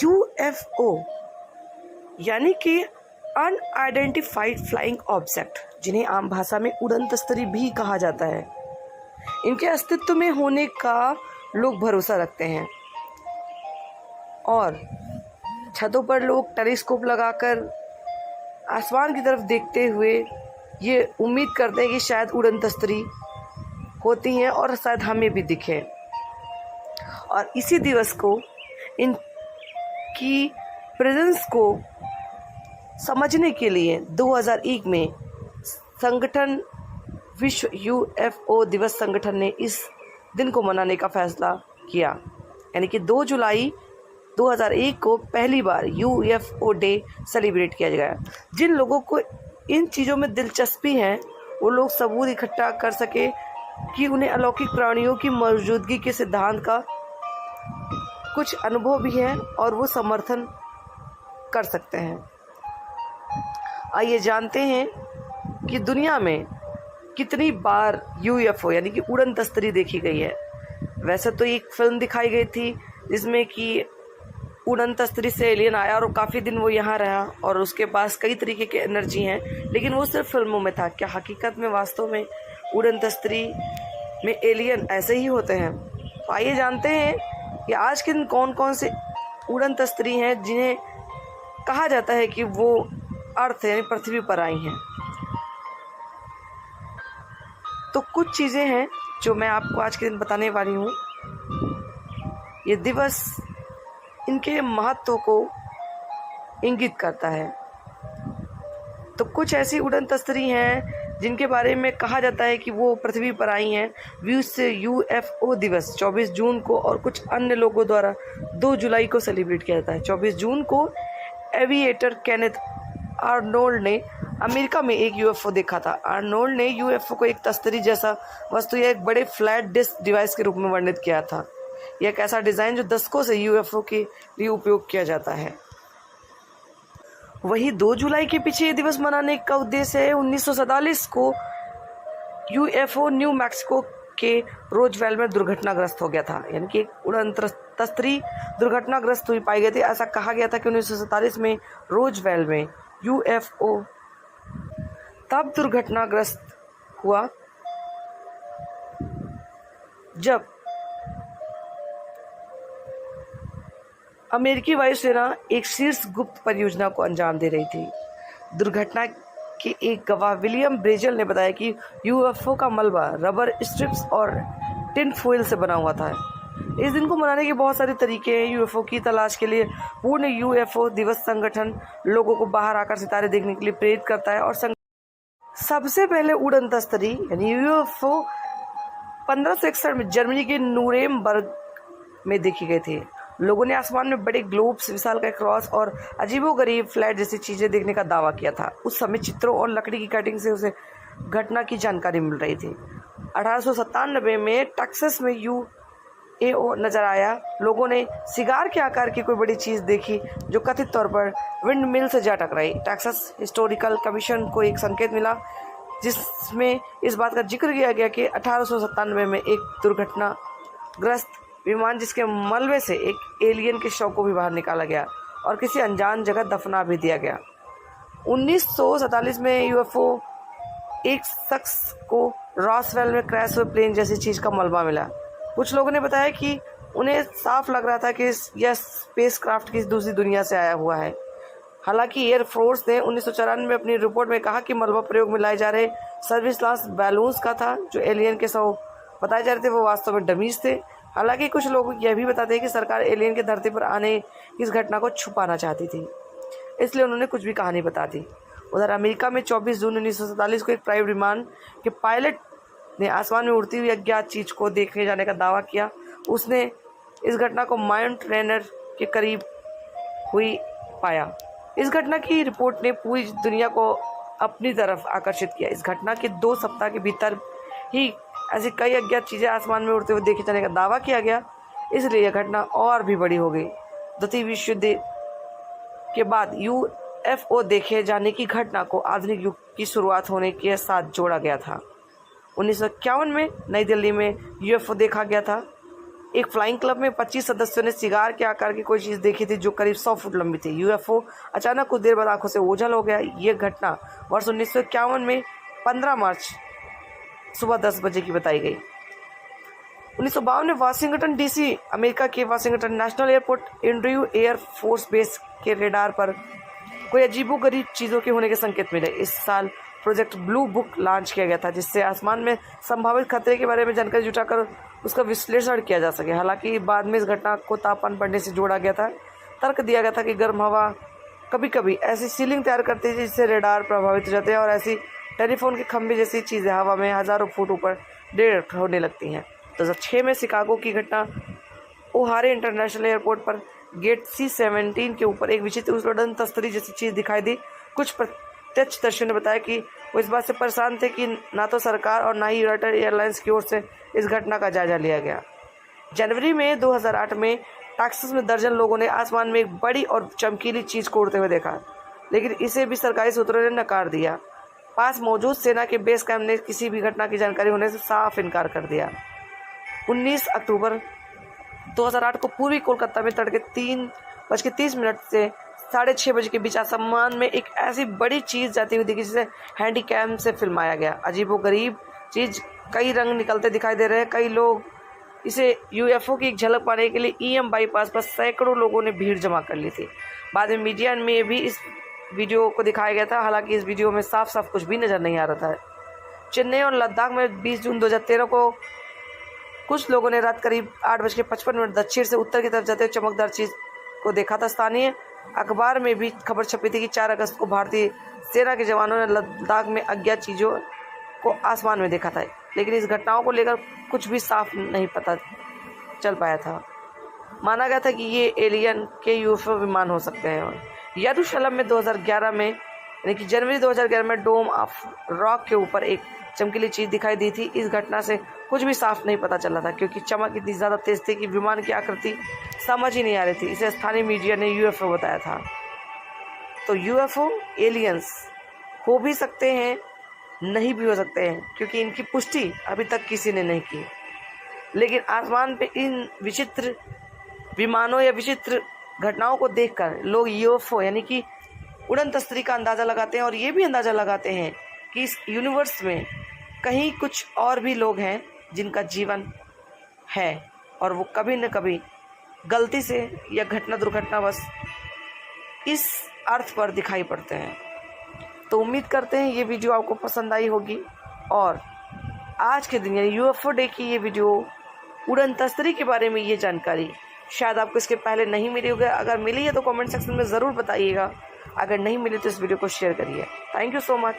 UFO यानी कि unidentified flying object, जिन्हें आम भाषा में उड़न तस्तरी भी कहा जाता है, इनके अस्तित्व में होने का लोग भरोसा रखते हैं और छतों पर लोग टेलीस्कोप लगाकर आसमान की तरफ देखते हुए ये उम्मीद करते हैं कि शायद उड़न तस्तरी होती हैं और शायद हमें भी दिखे। और इसी दिवस को इनकी प्रेजेंस को समझने के लिए 2001 में संगठन विश्व यूएफओ दिवस संगठन ने इस दिन को मनाने का फैसला किया, यानी कि 2 जुलाई 2001 को पहली बार यूएफओ डे सेलिब्रेट किया गया। जिन लोगों को इन चीज़ों में दिलचस्पी है वो लोग सबूत इकट्ठा कर सके कि उन्हें अलौकिक प्राणियों की मौजूदगी के सिद्धांत का कुछ अनुभव भी है और वो समर्थन कर सकते हैं। आइए जानते हैं कि दुनिया में कितनी बार यूएफओ यानी कि उड़न तस्तरी देखी गई है। वैसे तो एक फिल्म दिखाई गई थी जिसमें कि उड़न तस्तरी से एलियन आया और काफ़ी दिन वो यहाँ रहा और उसके पास कई तरीके के एनर्जी हैं, लेकिन वो सिर्फ फिल्मों में था। क्या हकीकत में वास्तव में उड़न तस्तरी में एलियन ऐसे ही होते हैं? तो आइए जानते हैं कि आज के दिन कौन कौन से उड़न तस्तरी हैं जिन्हें कहा जाता है कि वो अर्थ यानी पृथ्वी पर आई हैं। तो कुछ चीज़ें हैं जो मैं आपको आज के दिन बताने वाली हूँ। ये दिवस इनके महत्व को इंगित करता है। तो कुछ ऐसी उड़न तस्तरी हैं जिनके बारे में कहा जाता है कि वो पृथ्वी पर आई हैं। विश्व यूएफओ दिवस 24 जून को और कुछ अन्य लोगों द्वारा 2 जुलाई को सेलिब्रेट किया जाता है। 24 जून को एविएटर केनेथ आर्नोल्ड ने अमेरिका में एक यूएफओ देखा था। आर्नोल्ड ने यूएफओ को एक तस्तरी जैसा वस्तु या एक बड़े फ्लैट डिस्क डिवाइस के रूप में वर्णित किया था। यह एक ऐसा डिज़ाइन जो दशकों से यूएफओ के लिए उपयोग किया जाता है। वही 2 जुलाई के पीछे ये दिवस मनाने का उद्देश्य है। 1947 को यूएफओ न्यू मैक्सिको के रोजवेल में दुर्घटनाग्रस्त हो गया था, यानी कि एक उड़न तस्तरी दुर्घटनाग्रस्त हुई पाई गई थी। ऐसा कहा गया था कि 1947 में रोजवेल में यूएफओ तब दुर्घटनाग्रस्त हुआ जब अमेरिकी वायुसेना एक शीर्ष गुप्त परियोजना को अंजाम दे रही थी। दुर्घटना के एक गवाह विलियम ब्रेजल ने बताया कि यूएफओ का मलबा रबर स्ट्रिप्स और टिन फॉइल से बना हुआ था। इस दिन को मनाने के बहुत सारे तरीके हैं। यूएफओ की तलाश के लिए पूर्ण यूएफओ दिवस संगठन लोगों को बाहर आकर सितारे देखने के लिए प्रेरित करता है और सबसे पहले उड़न तस्तरी यानी यूएफओ 1561 में जर्मनी के न्यूरेमबर्ग में देखी गई थी। लोगों ने आसमान में बड़े ग्लोब्स, विशालकाय क्रॉस और अजीबोगरीब फ्लैट जैसी चीजें देखने का दावा किया था। उस समय चित्रों और लकड़ी की कटिंग से उसे घटना की जानकारी मिल रही थी। 1897 में टेक्सास में यूएफओ नजर आया। लोगों ने सिगार के आकार की कोई बड़ी चीज देखी जो कथित तौर पर विंड मिल से जा टकराई। टेक्सास हिस्टोरिकल कमीशन को एक संकेत मिला जिसमें इस बात का जिक्र किया गया कि 1897 में एक दुर्घटनाग्रस्त विमान जिसके मलबे से एक एलियन के शव को भी बाहर निकाला गया और किसी अनजान जगह दफना भी दिया गया। 1947 में यूएफओ एक शख्स को रॉसवेल में क्रैश हुए प्लेन जैसी चीज का मलबा मिला। कुछ लोगों ने बताया कि उन्हें साफ लग रहा था कि यह स्पेसक्राफ्ट किसी दूसरी दुनिया से आया हुआ है। हालांकि एयरफोर्स ने 1994 में अपनी रिपोर्ट में कहा कि मलबा प्रयोग में लाए जा रहे सर्विस लॉन्च बैलून्स का था। जो एलियन के शव बताए जा रहे थे वो वास्तव में डमीज थे। हालांकि कुछ लोग यह भी बताते हैं कि सरकार एलियन के धरती पर आने की इस घटना को छुपाना चाहती थी, इसलिए उन्होंने कुछ भी कहानी बता दी। उधर अमेरिका में 24 जून 1947 को एक प्राइवेट विमान के पायलट ने आसमान में उड़ती हुई अज्ञात चीज को देखने जाने का दावा किया। उसने इस घटना को माउंट रेनर के करीब हुई पाया। इस घटना की रिपोर्ट ने पूरी दुनिया को अपनी तरफ आकर्षित किया। इस घटना के 2 सप्ताह के भीतर ही ऐसी कई अज्ञात चीजें आसमान में उड़ते हुए देखे जाने का दावा किया गया, इसलिए यह घटना और भी बड़ी हो गई। द्वितीय विश्व युद्ध के बाद यूएफओ देखे जाने की घटना को आधुनिक युग की शुरुआत होने के साथ जोड़ा गया था। 1951 में नई दिल्ली में यूएफओ देखा गया था। एक फ्लाइंग क्लब में 25 सदस्यों ने सिगार के आकार की कोई चीज़ देखी थी जो करीब 100 फुट लंबी थी। यूएफओ अचानक कुछ देर बाद आंखों से ओझल हो गया। ये घटना वर्ष 1951 में 15 मार्च सुबह 10 बजे की बताई गई। 1952 में वाशिंगटन डीसी अमेरिका के Washington national airport Andrew air force base के रेडार पर कोई अजीबोगरीब चीज़ों के होने के संकेत मिले। इस साल प्रोजेक्ट ब्लू बुक लॉन्च किया गया था, जिससे आसमान में संभावित खतरे के बारे में जानकारी जुटाकर उसका विश्लेषण किया जा सके। हालांकि बाद में इस घटना को तापमान बढ़ने से जोड़ा गया था। तर्क दिया गया था कि गर्म हवा कभी कभी ऐसी सीलिंग तैयार करती है जिससे रेडार प्रभावित हो जाते हैं और ऐसी टेलीफोन के खंभे जैसी चीज़ें हवा में हज़ारों फुट ऊपर डिटेक्ट होने लगती हैं। 2006 में शिकागो की घटना ओहारे इंटरनेशनल एयरपोर्ट पर गेट C-17 के ऊपर एक विचित्र उड़न तस्तरी जैसी चीज़ दिखाई दी। कुछ प्रत्यक्षदर्शियों ने बताया कि वो इस बात से परेशान थे कि ना तो सरकार और ना ही यूनाइटेड एयरलाइंस की ओर से इस घटना का जायजा लिया गया। जनवरी में 2008 में टेक्सास में दर्जन लोगों ने आसमान में एक बड़ी और चमकीली चीज़ को उड़ते हुए देखा, लेकिन इसे भी सरकारी सूत्रों ने नकार दिया। पास मौजूद सेना के बेस कैंप ने किसी भी घटना की जानकारी होने से साफ इनकार कर दिया। 19 अक्टूबर 2008 को पूर्वी कोलकाता में तड़के 3:30 से 6:30 बजे के बीच आसमान में एक ऐसी बड़ी चीज़ जाती हुई दिखी जिसे हैंडीकैम से फिल्माया गया। अजीबोगरीब चीज़, कई रंग निकलते दिखाई दे रहे हैं। कई लोग इसे यूएफओ की एक झलक पाने के लिए ईएम बाईपास पर सैकड़ों लोगों ने भीड़ जमा कर ली थी। बाद में मीडिया में भी इस वीडियो को दिखाया गया था, हालांकि इस वीडियो में साफ साफ कुछ भी नज़र नहीं आ रहा था। चेन्नई और लद्दाख में 20 जून 2013 को कुछ लोगों ने रात करीब 8:55 दक्षिण से उत्तर की तरफ जाते हुए चमकदार चीज़ को देखा था। स्थानीय अखबार में भी खबर छपी थी कि 4 अगस्त को भारतीय सेना के जवानों ने लद्दाख में अज्ञात चीज़ों को आसमान में देखा था, लेकिन इस घटनाओं को लेकर कुछ भी साफ नहीं पता चल पाया था। माना गया था कि ये एलियन के यूएफओ विमान हो सकते हैं। यरूशलेम में 2011 में यानी कि जनवरी 2011 में डोम ऑफ रॉक के ऊपर एक चमकीली चीज़ दिखाई दी थी। इस घटना से कुछ भी साफ नहीं पता चला था, क्योंकि चमक इतनी ज़्यादा तेज थी कि विमान की आकृति समझ ही नहीं आ रही थी। इसे स्थानीय मीडिया ने यूएफओ बताया था। तो यूएफओ एलियंस हो भी सकते हैं, नहीं भी हो सकते हैं, क्योंकि इनकी पुष्टि अभी तक किसी ने नहीं की। लेकिन आसमान पे इन विचित्र विमानों या विचित्र घटनाओं को देखकर लोग यूएफओ यानी कि उड़न तस्तरी का अंदाज़ा लगाते हैं, और ये भी अंदाज़ा लगाते हैं कि इस यूनिवर्स में कहीं कुछ और भी लोग हैं जिनका जीवन है, और वो कभी न कभी गलती से या घटना दुर्घटनावश इस अर्थ पर दिखाई पड़ते हैं। तो उम्मीद करते हैं ये वीडियो आपको पसंद आई होगी, और आज के दिन यानी यूएफओ डे की ये वीडियो, उड़न तस्तरी के बारे में ये जानकारी शायद आपको इसके पहले नहीं मिली होगी। अगर मिली है तो कमेंट सेक्शन में ज़रूर बताइएगा। अगर नहीं मिली तो इस वीडियो को शेयर करिए। Thank you so much.